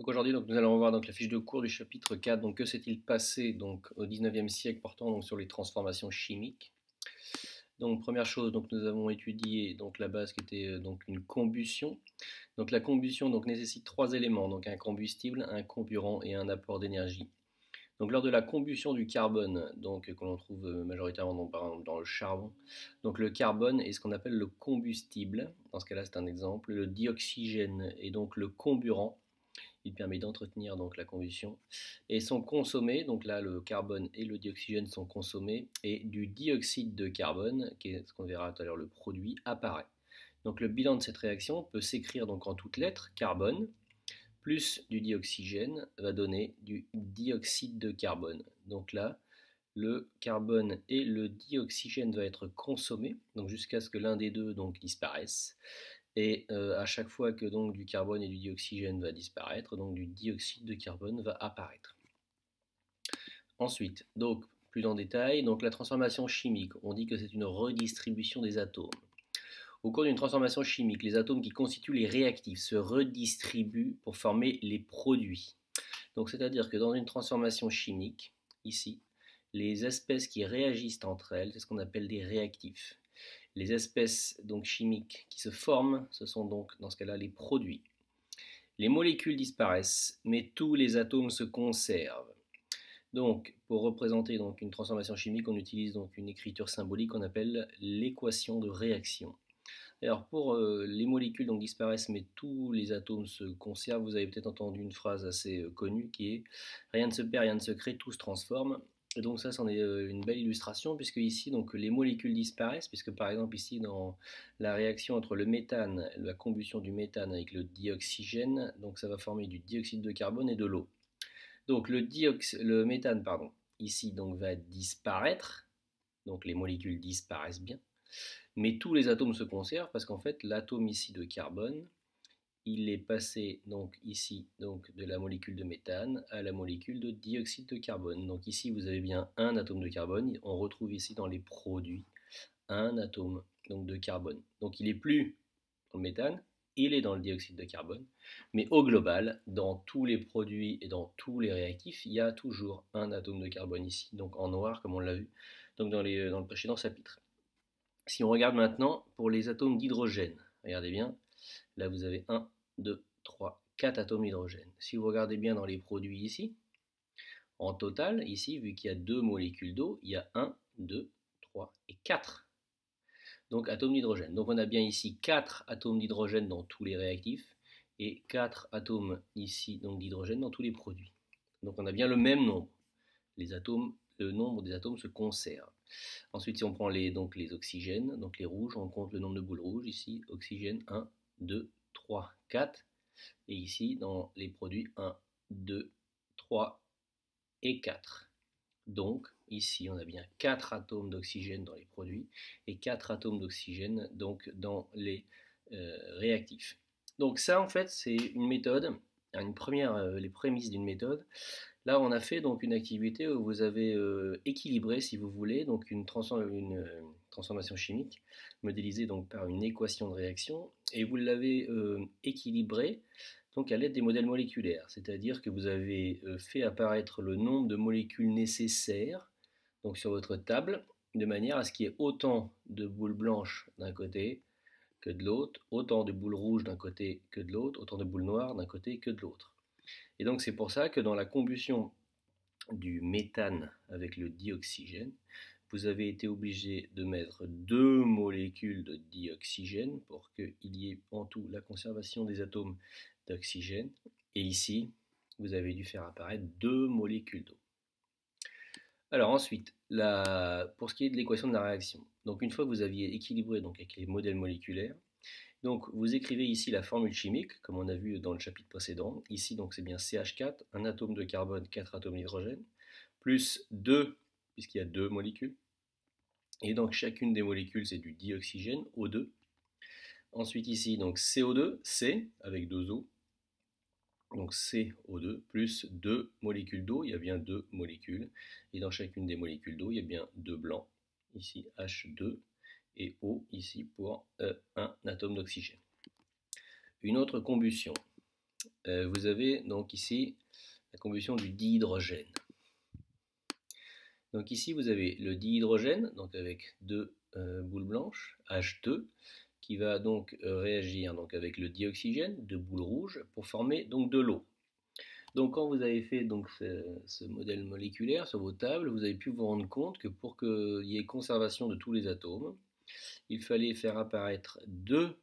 Donc aujourd'hui, nous allons voir donc, la fiche de cours du chapitre 4. Donc, que s'est-il passé donc, au 19e siècle portant donc, sur les transformations chimiques. Donc première chose, donc, nous avons étudié donc, la base qui était donc, une combustion. Donc la combustion donc, nécessite trois éléments, donc un combustible, un comburant et un apport d'énergie. Donc lors de la combustion du carbone, donc que l'on trouve majoritairement donc, par exemple, dans le charbon, donc le carbone est ce qu'on appelle le combustible. Dans ce cas-là, c'est un exemple. Le dioxygène est donc le comburant. Il permet d'entretenir donc la combustion et sont consommés, donc là le carbone et le dioxygène sont consommés et du dioxyde de carbone, qui est ce qu'on verra tout à l'heure le produit, apparaît. Donc le bilan de cette réaction peut s'écrire donc en toutes lettres, carbone plus du dioxygène va donner du dioxyde de carbone. Donc là, le carbone et le dioxygène vont être consommés, donc jusqu'à ce que l'un des deux donc disparaisse. Et à chaque fois que donc du carbone et du dioxygène va disparaître, donc du dioxyde de carbone va apparaître. Ensuite, donc plus en détail, donc la transformation chimique, on dit que c'est une redistribution des atomes. Au cours d'une transformation chimique, les atomes qui constituent les réactifs se redistribuent pour former les produits. Donc c'est-à-dire que dans une transformation chimique, ici, les espèces qui réagissent entre elles, c'est ce qu'on appelle des réactifs. Les espèces donc chimiques qui se forment, ce sont donc dans ce cas-là les produits. Les molécules disparaissent, mais tous les atomes se conservent. Donc, pour représenter donc, une transformation chimique, on utilise donc une écriture symbolique qu'on appelle l'équation de réaction. Alors, pour les molécules donc, disparaissent, mais tous les atomes se conservent, vous avez peut-être entendu une phrase assez connue qui est « rien ne se perd, rien ne se crée, tout se transforme ». Et donc ça, c'en est une belle illustration, puisque ici, donc, les molécules disparaissent, puisque par exemple ici, dans la réaction entre le méthane, la combustion du méthane avec le dioxygène, donc ça va former du dioxyde de carbone et de l'eau. Donc le méthane, ici donc va disparaître, donc les molécules disparaissent bien, mais tous les atomes se conservent, parce qu'en fait, l'atome ici de carbone, il est passé donc ici donc de la molécule de méthane à la molécule de dioxyde de carbone. Donc ici vous avez bien un atome de carbone, on retrouve ici dans les produits un atome donc de carbone. Donc il n'est plus dans le méthane, il est dans le dioxyde de carbone, mais au global, dans tous les produits et dans tous les réactifs, il y a toujours un atome de carbone ici, donc en noir comme on l'a vu donc dans le précédent chapitre. Si on regarde maintenant pour les atomes d'hydrogène, regardez bien, là vous avez 1, 2, 3, 4 atomes d'hydrogène. Si vous regardez bien dans les produits ici, en total, ici, vu qu'il y a 2 molécules d'eau, il y a 1, 2, 3 et 4. Donc atomes d'hydrogène. Donc on a bien ici 4 atomes d'hydrogène dans tous les réactifs et 4 atomes ici d'hydrogène dans tous les produits. Donc on a bien le même nombre. Le nombre des atomes se conserve. Ensuite, si on prend les oxygènes, donc les rouges, on compte le nombre de boules rouges. Ici, oxygène 1, 2, 3, 4. Et ici, dans les produits, 1, 2, 3 et 4. Donc, ici, on a bien 4 atomes d'oxygène dans les produits et 4 atomes d'oxygène donc dans les réactifs. Donc ça, en fait, c'est une méthode, les prémices d'une méthode. Là, on a fait donc une activité où vous avez équilibré, si vous voulez, donc une transformation chimique modélisée donc par une équation de réaction, et vous l'avez équilibrée donc à l'aide des modèles moléculaires, c'est-à-dire que vous avez fait apparaître le nombre de molécules nécessaires donc sur votre table, de manière à ce qu'il y ait autant de boules blanches d'un côté que de l'autre, autant de boules rouges d'un côté que de l'autre, autant de boules noires d'un côté que de l'autre. Et donc c'est pour ça que dans la combustion du méthane avec le dioxygène, vous avez été obligé de mettre 2 molécules de dioxygène pour qu'il y ait en tout la conservation des atomes d'oxygène. Et ici, vous avez dû faire apparaître 2 molécules d'eau. Alors ensuite, pour ce qui est de l'équation de la réaction, donc une fois que vous aviez équilibré donc, avec les modèles moléculaires, donc vous écrivez ici la formule chimique, comme on a vu dans le chapitre précédent. Ici, donc c'est bien CH4, un atome de carbone, 4 atomes d'hydrogène, plus 2, puisqu'il y a 2 molécules. Et donc chacune des molécules, c'est du dioxygène, O2. Ensuite ici, donc CO2, C, avec 2 O. Donc CO2, plus 2 molécules d'eau, il y a bien 2 molécules. Et dans chacune des molécules d'eau, il y a bien 2 blancs. Ici, H2. Et O ici pour un atome d'oxygène. Une autre combustion. vous avez donc ici la combustion du dihydrogène. Donc ici vous avez le dihydrogène, donc avec deux boules blanches, H2, qui va donc réagir donc avec le dioxygène, deux boules rouges, pour former donc de l'eau. Donc quand vous avez fait donc ce modèle moléculaire sur vos tables, vous avez pu vous rendre compte que pour qu'il y ait conservation de tous les atomes, il fallait faire apparaître deux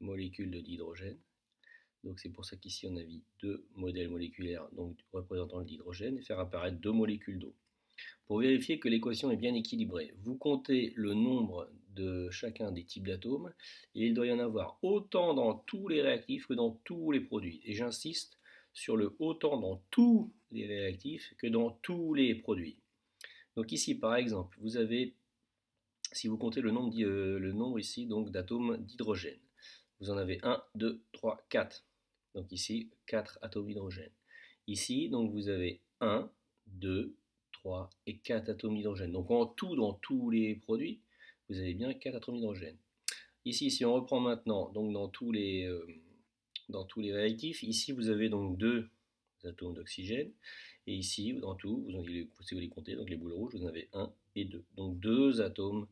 molécules de dihydrogène. Donc c'est pour ça qu'ici on a mis deux modèles moléculaires donc représentant le dihydrogène et faire apparaître deux molécules d'eau. Pour vérifier que l'équation est bien équilibrée, vous comptez le nombre de chacun des types d'atomes et il doit y en avoir autant dans tous les réactifs que dans tous les produits. Et j'insiste sur le autant dans tous les réactifs que dans tous les produits. Donc ici par exemple, vous avez, si vous comptez le nombre ici donc d'atomes d'hydrogène, vous en avez 1, 2, 3, 4. Donc ici 4 atomes d'hydrogène. Ici donc vous avez 1, 2, 3 et 4 atomes d'hydrogène. Donc en tout, dans tous les produits, vous avez bien 4 atomes d'hydrogène. Ici, si on reprend maintenant, donc dans tous les réactifs, ici vous avez donc 2 atomes d'oxygène. Et ici, dans tout, si vous les comptez, donc les boules rouges, vous en avez 1 et 2. Donc 2 atomes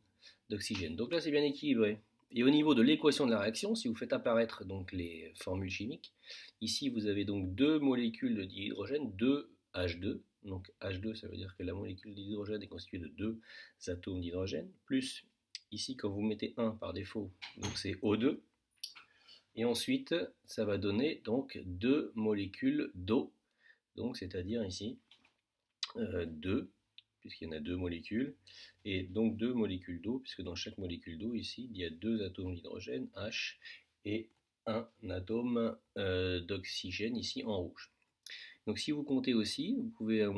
d'oxygène. Donc là, c'est bien équilibré. Et au niveau de l'équation de la réaction, si vous faites apparaître donc les formules chimiques, ici vous avez donc 2 molécules de dihydrogène, 2 H2. Donc H2, ça veut dire que la molécule d'hydrogène est constituée de 2 atomes d'hydrogène, plus ici quand vous mettez 1 par défaut, donc c'est O2. Et ensuite, ça va donner donc 2 molécules d'eau, donc c'est-à-dire ici 2, puisqu'il y en a 2 molécules, et donc 2 molécules d'eau, puisque dans chaque molécule d'eau ici, il y a 2 atomes d'hydrogène, H, et un atome d'oxygène ici en rouge. Donc si vous comptez aussi, vous pouvez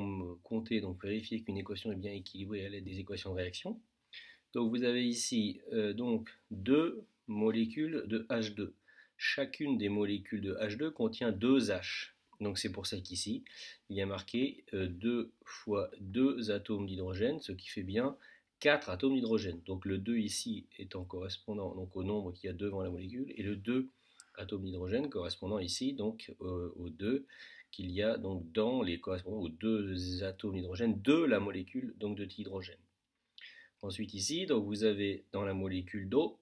compter, donc vérifier qu'une équation est bien équilibrée à l'aide des équations de réaction. Donc vous avez ici donc 2 molécules de H2. Chacune des molécules de H2 contient 2 H. Donc c'est pour ça qu'ici, il y a marqué 2 fois 2 atomes d'hydrogène, ce qui fait bien 4 atomes d'hydrogène. Donc le 2 ici étant correspondant donc au nombre qu'il y a devant la molécule, et le 2 atomes d'hydrogène correspondant ici donc aux 2 qu'il y a donc dans les correspondants aux 2 atomes d'hydrogène de la molécule donc de dihydrogène. Ensuite ici, donc vous avez dans la molécule d'eau,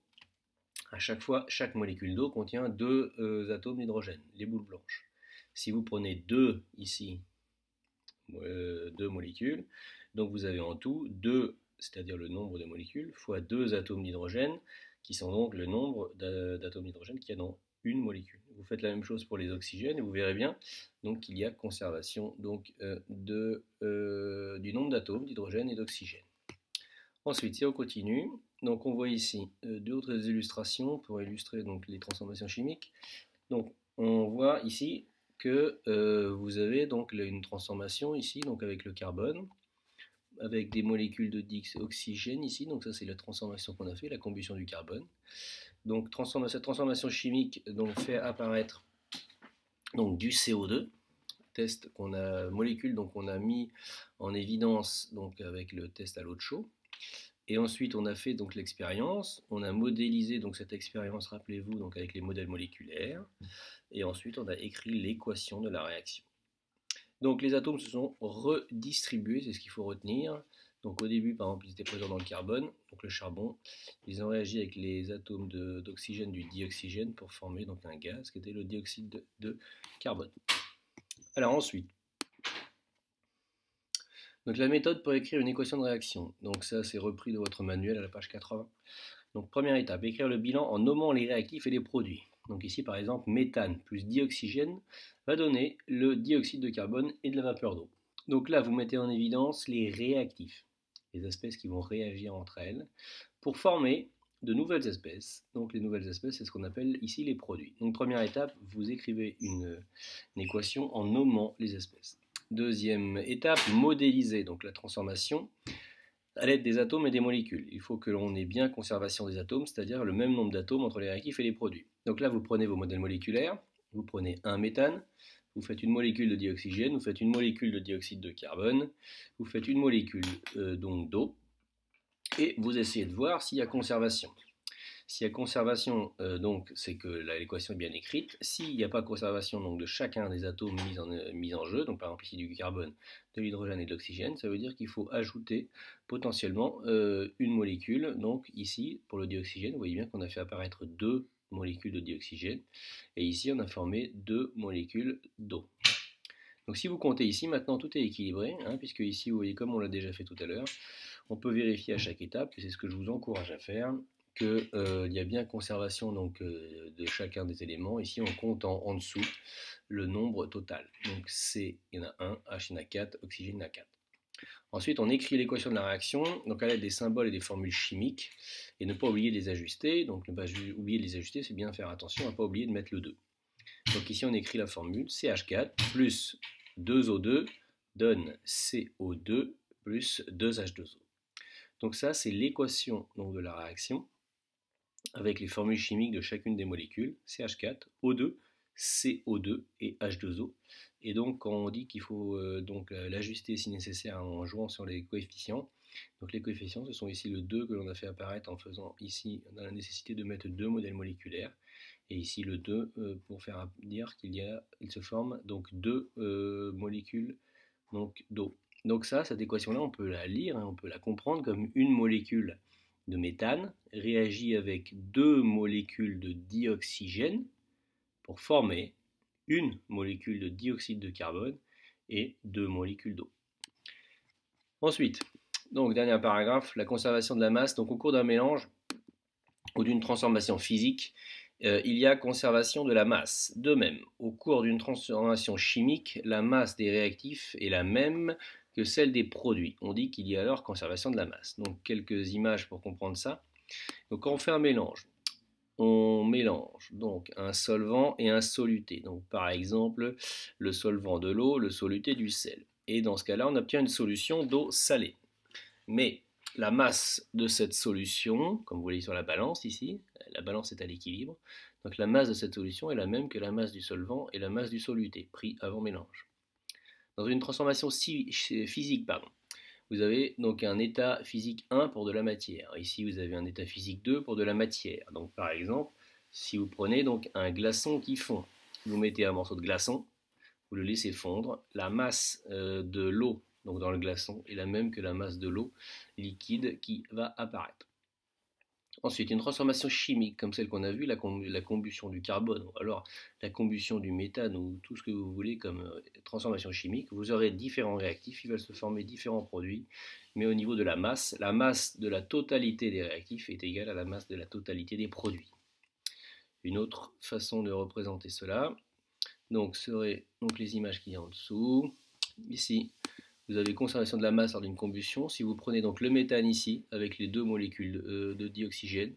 à chaque fois, chaque molécule d'eau contient 2 atomes d'hydrogène, les boules blanches. Si vous prenez 2 ici, 2 molécules, donc vous avez en tout 2, c'est-à-dire le nombre de molécules, fois 2 atomes d'hydrogène, qui sont donc le nombre d'atomes d'hydrogène qu'il y a dans une molécule. Vous faites la même chose pour les oxygènes et vous verrez bien donc qu'il y a conservation donc, du nombre d'atomes d'hydrogène et d'oxygène. Ensuite, si on continue, donc on voit ici 2 autres illustrations pour illustrer donc les transformations chimiques. Donc on voit ici que vous avez donc une transformation ici donc avec le carbone, avec des molécules de dioxygène ici. Donc ça c'est la transformation qu'on a fait, la combustion du carbone. Donc cette transformation chimique donc fait apparaître donc du CO2. Test qu'on a molécule donc on a mis en évidence donc avec le test à l'eau de chaud. Et ensuite, on a fait donc l'expérience, on a modélisé donc cette expérience, rappelez-vous, donc avec les modèles moléculaires, et ensuite on a écrit l'équation de la réaction. Donc les atomes se sont redistribués, c'est ce qu'il faut retenir. Donc au début, par exemple, ils étaient présents dans le carbone, donc le charbon. Ils ont réagi avec les atomes d'oxygène du dioxygène pour former donc un gaz qui était le dioxyde de carbone. Alors ensuite, donc la méthode pour écrire une équation de réaction. Donc ça c'est repris de votre manuel à la page 80. Donc première étape, écrire le bilan en nommant les réactifs et les produits. Donc ici par exemple méthane plus dioxygène va donner le dioxyde de carbone et de la vapeur d'eau. Donc là vous mettez en évidence les réactifs, les espèces qui vont réagir entre elles pour former de nouvelles espèces. Donc les nouvelles espèces c'est ce qu'on appelle ici les produits. Donc première étape, vous écrivez une équation en nommant les espèces. Deuxième étape, modéliser donc la transformation à l'aide des atomes et des molécules. Il faut que l'on ait bien conservation des atomes, c'est-à-dire le même nombre d'atomes entre les réactifs et les produits. Donc là, vous prenez vos modèles moléculaires, vous prenez un méthane, vous faites une molécule de dioxygène, vous faites une molécule de dioxyde de carbone, vous faites une molécule donc d'eau, et vous essayez de voir s'il y a conservation. S'il y a conservation, donc c'est que l'équation est bien écrite. S'il n'y a pas conservation donc, de chacun des atomes mis en jeu, donc par exemple ici du carbone, de l'hydrogène et de l'oxygène, ça veut dire qu'il faut ajouter potentiellement une molécule. Donc ici, pour le dioxygène, vous voyez bien qu'on a fait apparaître 2 molécules de dioxygène, et ici on a formé 2 molécules d'eau. Donc si vous comptez ici, maintenant tout est équilibré, hein, puisque ici, vous voyez, comme on l'a déjà fait tout à l'heure, on peut vérifier à chaque étape, et c'est ce que je vous encourage à faire, qu'il y a bien conservation donc, de chacun des éléments. Ici, on compte en dessous le nombre total. Donc C, il y en a 1, H, il y en a 4, oxygène, il y en a 4. Ensuite, on écrit l'équation de la réaction, donc à l'aide des symboles et des formules chimiques, et ne pas oublier de les ajuster. Donc ne pas oublier de les ajuster, c'est bien faire attention à ne pas oublier de mettre le 2. Donc ici, on écrit la formule CH4 plus 2O2 donne CO2 plus 2H2O. Donc ça, c'est l'équation de la réaction avec les formules chimiques de chacune des molécules, CH4, O2, CO2 et H2O. Et donc, quand on dit qu'il faut l'ajuster si nécessaire en jouant sur les coefficients, donc les coefficients, ce sont ici le 2 que l'on a fait apparaître en faisant ici dans la nécessité de mettre 2 modèles moléculaires, et ici le 2 pour faire dire qu'il se forme donc 2 molécules d'eau. Donc cette équation-là, on peut la lire, hein, on peut la comprendre comme une molécule de méthane réagit avec 2 molécules de dioxygène pour former une molécule de dioxyde de carbone et 2 molécules d'eau. Ensuite, donc dernier paragraphe, la conservation de la masse. Donc au cours d'un mélange ou d'une transformation physique, il y a conservation de la masse. De même, au cours d'une transformation chimique, la masse des réactifs est la même que celle des produits. On dit qu'il y a alors conservation de la masse. Donc quelques images pour comprendre ça. Donc quand on fait un mélange, on mélange donc un solvant et un soluté. Donc par exemple, le solvant de l'eau, le soluté du sel. Et dans ce cas-là, on obtient une solution d'eau salée. Mais la masse de cette solution, comme vous voyez sur la balance ici, la balance est à l'équilibre, donc la masse de cette solution est la même que la masse du solvant et la masse du soluté, pris avant mélange. Dans une transformation physique, vous avez donc un état physique 1 pour de la matière. Ici, vous avez un état physique 2 pour de la matière. Donc par exemple, si vous prenez donc un glaçon qui fond, vous mettez un morceau de glaçon, vous le laissez fondre, la masse de l'eau donc dans le glaçon est la même que la masse de l'eau liquide qui va apparaître. Ensuite, une transformation chimique comme celle qu'on a vue, la combustion du carbone, ou alors la combustion du méthane, ou tout ce que vous voulez comme transformation chimique, vous aurez différents réactifs, ils veulent se former différents produits, mais au niveau de la masse de la totalité des réactifs est égale à la masse de la totalité des produits. Une autre façon de représenter cela, donc serait les images qui sont en dessous. Ici, vous avez conservation de la masse lors d'une combustion. Si vous prenez donc le méthane ici, avec les 2 molécules de dioxygène,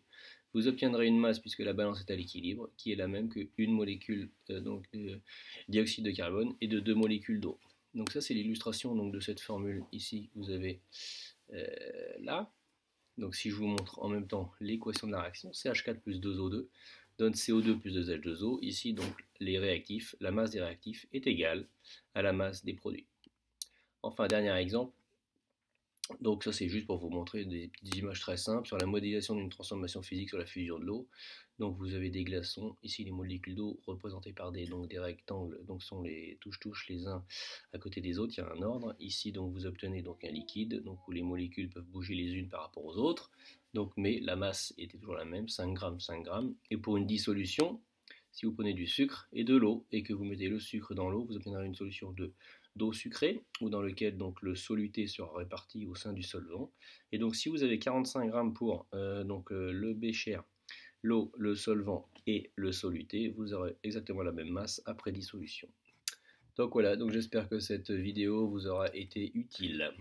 vous obtiendrez une masse, puisque la balance est à l'équilibre, qui est la même qu'une molécule de dioxyde de carbone et de 2 molécules d'eau. Donc ça, c'est l'illustration de cette formule ici. Vous avez là. Donc si je vous montre en même temps l'équation de la réaction, CH4 plus 2O2 donne CO2 plus 2H2O. Ici, donc, les réactifs, la masse des réactifs est égale à la masse des produits. Enfin, dernier exemple, donc ça c'est juste pour vous montrer des petites images très simples sur la modélisation d'une transformation physique sur la fusion de l'eau. Donc vous avez des glaçons, ici les molécules d'eau représentées par des rectangles, donc sont les touches les uns à côté des autres, il y a un ordre. Ici donc vous obtenez donc un liquide, donc où les molécules peuvent bouger les unes par rapport aux autres, donc, mais la masse était toujours la même, 5 grammes, 5 grammes. Et pour une dissolution, si vous prenez du sucre et de l'eau et que vous mettez le sucre dans l'eau, vous obtiendrez une solution d'eau sucrée, ou dans lequel donc le soluté sera réparti au sein du solvant. Et donc si vous avez 45 grammes pour le bécher, l'eau, le solvant et le soluté, vous aurez exactement la même masse après dissolution. Donc voilà, donc j'espère que cette vidéo vous aura été utile.